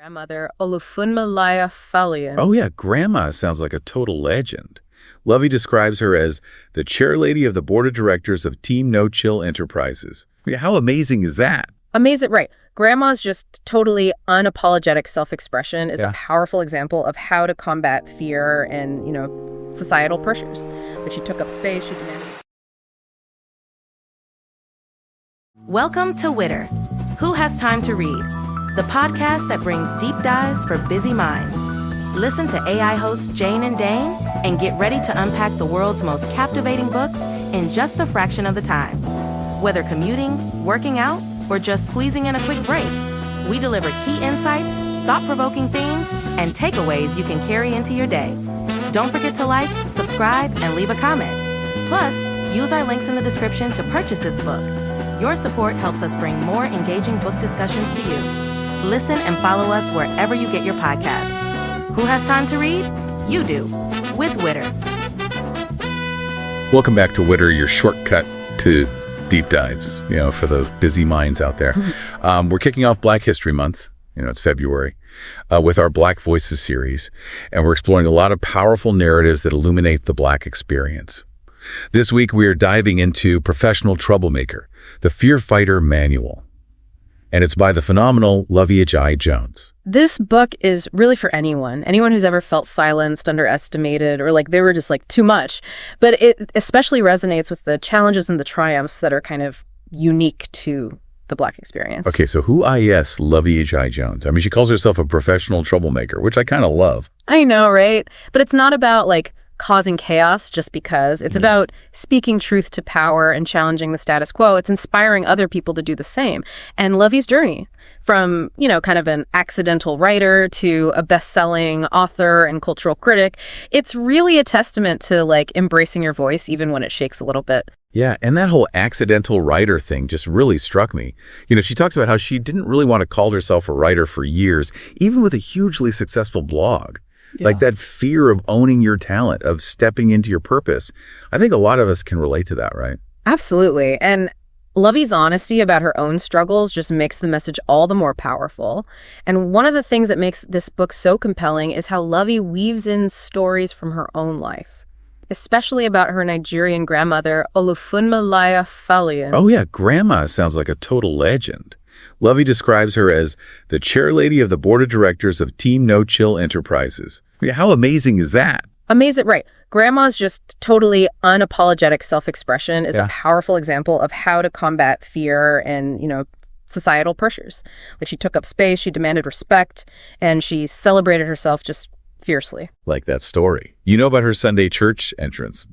grandmother, Olufunmalaya. Oh yeah, Grandma sounds like a total legend. Luvvie describes her as the chairlady of the board of directors of Team No Chill Enterprises. Yeah, how amazing is that? Amazing, right. Grandma's just totally unapologetic self-expression is Yeah. a powerful example of how to combat fear and, societal pressures. But she took up space, she demanded... Welcome to Witter. Who Has Time to Read? The podcast that brings deep dives for busy minds. Listen to AI hosts Jane and Dane and get ready to unpack the world's most captivating books in just a fraction of the time. Whether commuting, working out, or just squeezing in a quick break, we deliver key insights, thought-provoking themes, and takeaways you can carry into your day. Don't forget to like, subscribe, and leave a comment. Plus, use our links in the description to purchase this book. Your support helps us bring more engaging book discussions to you. Listen and follow us wherever you get your podcasts. Who has time to read? You do, with Witter. Welcome back to Witter, your shortcut to deep dives, for those busy minds out there. We're kicking off Black History Month. It's February, with our Black Voices series, and we're exploring a lot of powerful narratives that illuminate the Black experience. This week, we are diving into Professional Troublemaker, the Fear Fighter Manual. And it's by the phenomenal Luvvie Ajayi Jones. This book is really for anyone who's ever felt silenced, underestimated, or like they were just like too much. But it especially resonates with the challenges and the triumphs that are kind of unique to the Black experience. Okay, so who is Luvvie Ajayi Jones? I mean, she calls herself a professional troublemaker, which I kind of love. I know, right? But it's not about causing chaos just because. It's about speaking truth to power and challenging the status quo. It's inspiring other people to do the same. And Luvvie's journey from, kind of an accidental writer to a best-selling author and cultural critic, it's really a testament to embracing your voice even when it shakes a little bit. Yeah, and that whole accidental writer thing just really struck me. She talks about how she didn't really want to call herself a writer for years, even with a hugely successful blog. Yeah. Like that fear of owning your talent, of stepping into your purpose. I think a lot of us can relate to that, right? Absolutely. And Luvvie's honesty about her own struggles just makes the message all the more powerful. And one of the things that makes this book so compelling is how Luvvie weaves in stories from her own life, especially about her Nigerian grandmother, Olufunmalaya. Oh yeah, Grandma sounds like a total legend. Luvvie describes her as the chairlady of the board of directors of Team No Chill Enterprises. Yeah, how amazing is that? Amazing, right. Grandma's just totally unapologetic self-expression is a powerful example of how to combat fear and, societal pressures. She took up space, she demanded respect, and she celebrated herself just fiercely. Like that story. You know about her Sunday church entrance,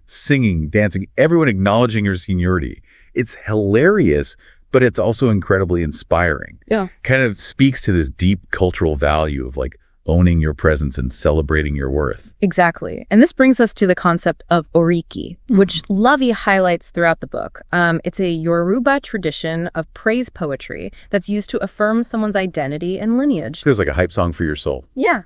singing, dancing, everyone acknowledging her seniority. It's hilarious, but it's also incredibly inspiring. Yeah. Kind of speaks to this deep cultural value of owning your presence and celebrating your worth. Exactly. And this brings us to the concept of oriki, which Luvvie highlights throughout the book. It's a Yoruba tradition of praise poetry that's used to affirm someone's identity and lineage. Feels like a hype song for your soul. Yeah.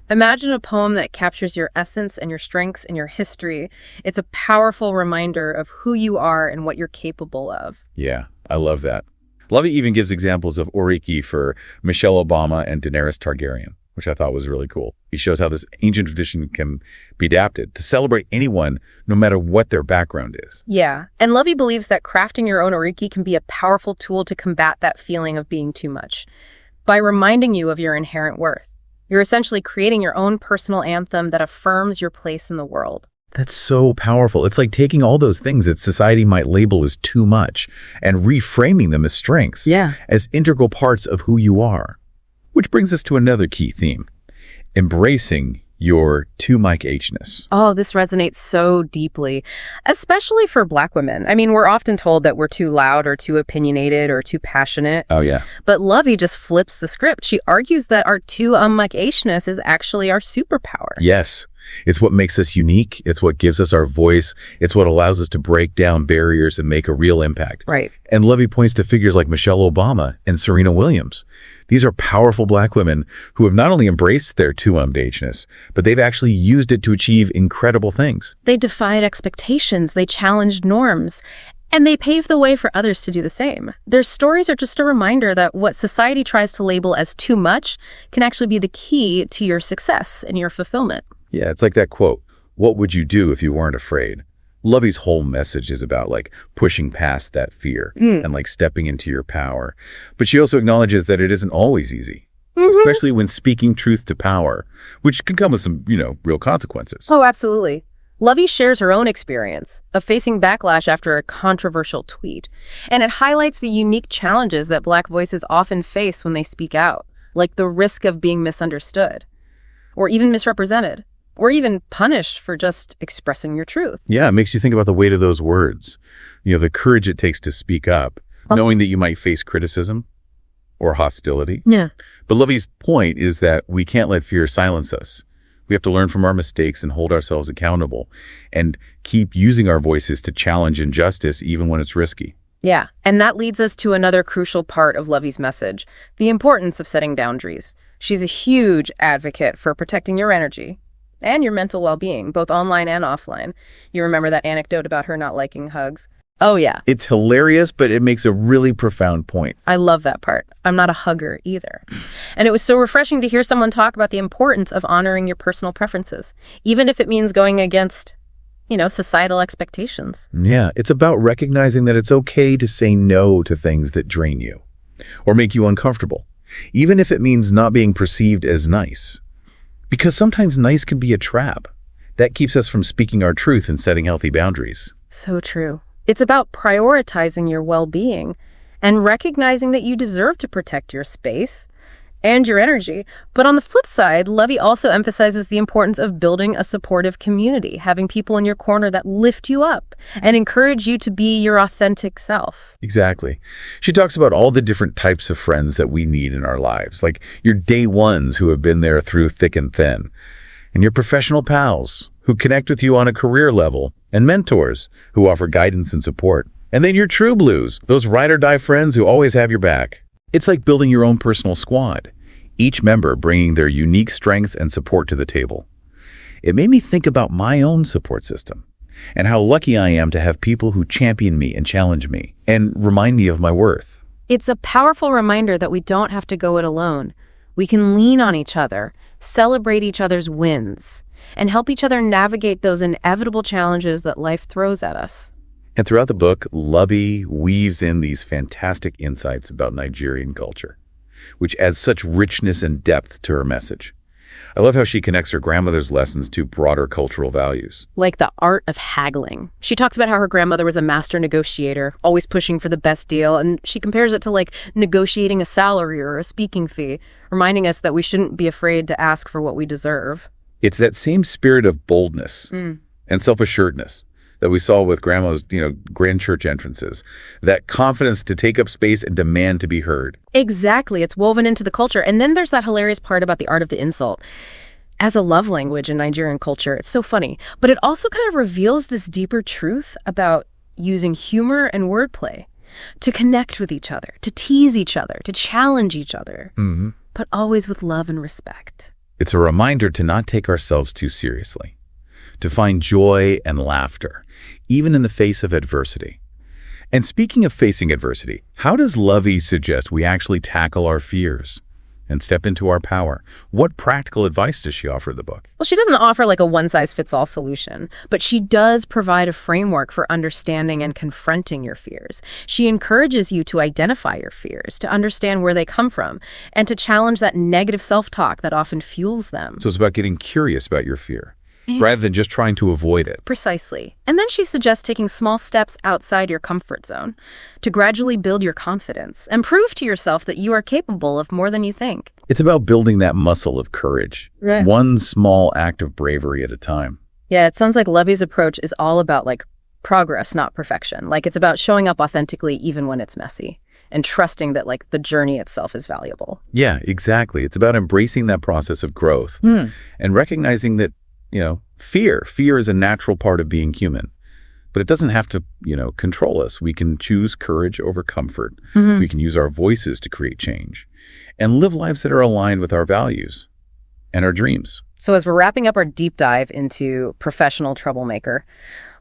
Imagine a poem that captures your essence and your strengths and your history. It's a powerful reminder of who you are and what you're capable of. Yeah, I love that. Luvvie even gives examples of oriki for Michelle Obama and Daenerys Targaryen, which I thought was really cool. He shows how this ancient tradition can be adapted to celebrate anyone, no matter what their background is. Yeah, and Luvvie believes that crafting your own oriki can be a powerful tool to combat that feeling of being too much by reminding you of your inherent worth. You're essentially creating your own personal anthem that affirms your place in the world. That's so powerful. It's like taking all those things that society might label as too much and reframing them as strengths, as integral parts of who you are. Which brings us to another key theme, embracing your too-Mike-H-ness. Oh, this resonates so deeply, especially for Black women. I mean, we're often told that we're too loud or too opinionated or too passionate. Oh, yeah. But Luvvie just flips the script. She argues that our too-Mike-H-ness is actually our superpower. Yes. It's what makes us unique. It's what gives us our voice. It's what allows us to break down barriers and make a real impact. Right. And Luvvie points to figures like Michelle Obama and Serena Williams. These are powerful Black women who have not only embraced their too-H-ness, but they've actually used it to achieve incredible things. They defied expectations. They challenged norms. And they pave the way for others to do the same. Their stories are just a reminder that what society tries to label as too much can actually be the key to your success and your fulfillment. Yeah, it's like that quote, "What would you do if you weren't afraid?" Luvvie's whole message is about pushing past that fear and stepping into your power. But she also acknowledges that it isn't always easy, especially when speaking truth to power, which can come with some, real consequences. Oh, absolutely. Luvvie shares her own experience of facing backlash after a controversial tweet, and it highlights the unique challenges that Black voices often face when they speak out, like the risk of being misunderstood, or even misrepresented, or even punished for just expressing your truth. Yeah, it makes you think about the weight of those words. The courage it takes to speak up, knowing that you might face criticism or hostility. Yeah. But Luvvie's point is that we can't let fear silence us. We have to learn from our mistakes and hold ourselves accountable and keep using our voices to challenge injustice even when it's risky. Yeah, and that leads us to another crucial part of Luvvie's message, the importance of setting boundaries. She's a huge advocate for protecting your energy and your mental well-being, both online and offline. You remember that anecdote about her not liking hugs? Oh, yeah. It's hilarious, but it makes a really profound point. I love that part. I'm not a hugger either. And it was so refreshing to hear someone talk about the importance of honoring your personal preferences, even if it means going against, societal expectations. Yeah, it's about recognizing that it's okay to say no to things that drain you or make you uncomfortable, even if it means not being perceived as nice. Because sometimes nice can be a trap. That keeps us from speaking our truth and setting healthy boundaries. So true. It's about prioritizing your well-being and recognizing that you deserve to protect your space and your energy. But on the flip side, Luvvie also emphasizes the importance of building a supportive community, having people in your corner that lift you up and encourage you to be your authentic self. Exactly. She talks about all the different types of friends that we need in our lives, like your day ones who have been there through thick and thin, and your professional pals who connect with you on a career level, and mentors who offer guidance and support. And then your true blues, those ride or die friends who always have your back. It's like building your own personal squad, each member bringing their unique strength and support to the table. It made me think about my own support system and how lucky I am to have people who champion me and challenge me and remind me of my worth. It's a powerful reminder that we don't have to go it alone. We can lean on each other, celebrate each other's wins, and help each other navigate those inevitable challenges that life throws at us. And throughout the book, Luvvie weaves in these fantastic insights about Nigerian culture, which adds such richness and depth to her message. I love how she connects her grandmother's lessons to broader cultural values. Like the art of haggling. She talks about how her grandmother was a master negotiator, always pushing for the best deal, and she compares it to negotiating a salary or a speaking fee, reminding us that we shouldn't be afraid to ask for what we deserve. It's that same spirit of boldness and self-assuredness that we saw with Grandma's, grand church entrances. That confidence to take up space and demand to be heard. Exactly. It's woven into the culture. And then there's that hilarious part about the art of the insult. As a love language in Nigerian culture, it's so funny. But it also kind of reveals this deeper truth about using humor and wordplay to connect with each other, to tease each other, to challenge each other, but always with love and respect. It's a reminder to not take ourselves too seriously, to find joy and laughter, even in the face of adversity. And speaking of facing adversity, how does Luvvie suggest we actually tackle our fears and step into our power? What practical advice does she offer in the book? Well, she doesn't offer a one-size-fits-all solution, but she does provide a framework for understanding and confronting your fears. She encourages you to identify your fears, to understand where they come from, and to challenge that negative self-talk that often fuels them. So it's about getting curious about your fear, rather than just trying to avoid it. Precisely. And then she suggests taking small steps outside your comfort zone to gradually build your confidence and prove to yourself that you are capable of more than you think. It's about building that muscle of courage, one small act of bravery at a time. Yeah, it sounds like Luvvie's approach is all about progress, not perfection. It's about showing up authentically even when it's messy and trusting that the journey itself is valuable. Yeah, exactly. It's about embracing that process of growth and recognizing that fear is a natural part of being human, but it doesn't have to, control us. We can choose courage over comfort. We can use our voices to create change and live lives that are aligned with our values and our dreams. So as we're wrapping up our deep dive into Professional Troublemaker,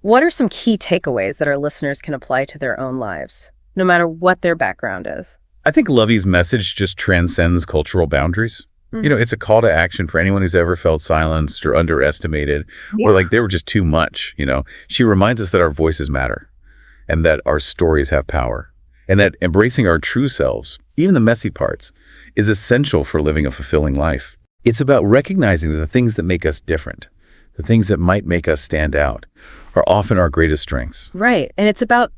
What are some key takeaways that our listeners can apply to their own lives, no matter what their background is? I think Luvvie's message just transcends cultural boundaries. It's a call to action for anyone who's ever felt silenced or underestimated, or like they were just too much. She reminds us that our voices matter and that our stories have power, and that embracing our true selves, even the messy parts, is essential for living a fulfilling life. It's about recognizing that the things that make us different, the things that might make us stand out, are often our greatest strengths. Right. And it's about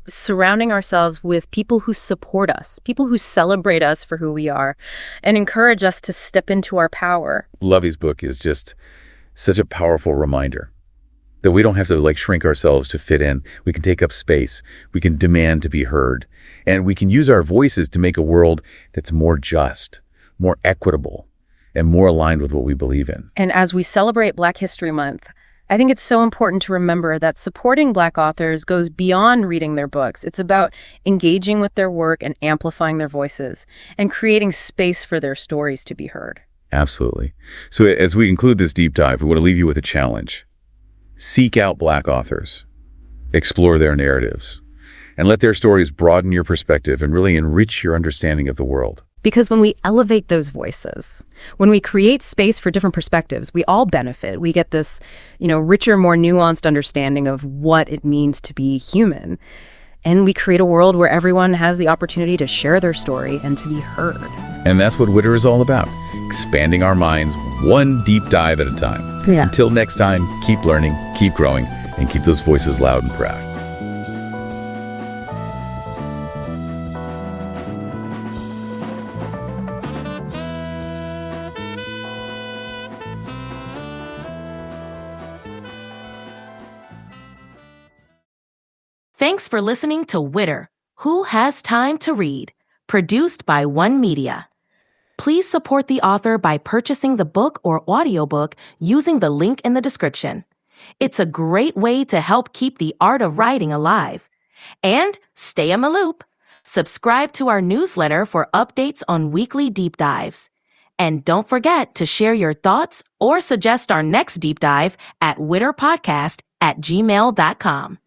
surrounding ourselves with people who support us, people who celebrate us for who we are, and encourage us to step into our power. Luvvie's book is just such a powerful reminder that we don't have to shrink ourselves to fit in. We can take up space. We can demand to be heard. And we can use our voices to make a world that's more just, more equitable, and more aligned with what we believe in. And as we celebrate Black History Month, I think it's so important to remember that supporting Black authors goes beyond reading their books. It's about engaging with their work and amplifying their voices and creating space for their stories to be heard. Absolutely. So as we conclude this deep dive, we want to leave you with a challenge. Seek out Black authors, explore their narratives, and let their stories broaden your perspective and really enrich your understanding of the world. Because when we elevate those voices, when we create space for different perspectives, we all benefit. We get this, richer, more nuanced understanding of what it means to be human. And we create a world where everyone has the opportunity to share their story and to be heard. And that's what Witter is all about, expanding our minds one deep dive at a time. Yeah. Until next time, keep learning, keep growing, and keep those voices loud and proud. Thanks for listening to Witter, Who Has Time to Read, produced by One Media. Please support the author by purchasing the book or audiobook using the link in the description. It's a great way to help keep the art of writing alive. And stay in the loop. Subscribe to our newsletter for updates on weekly deep dives. And don't forget to share your thoughts or suggest our next deep dive at witterpodcast@gmail.com.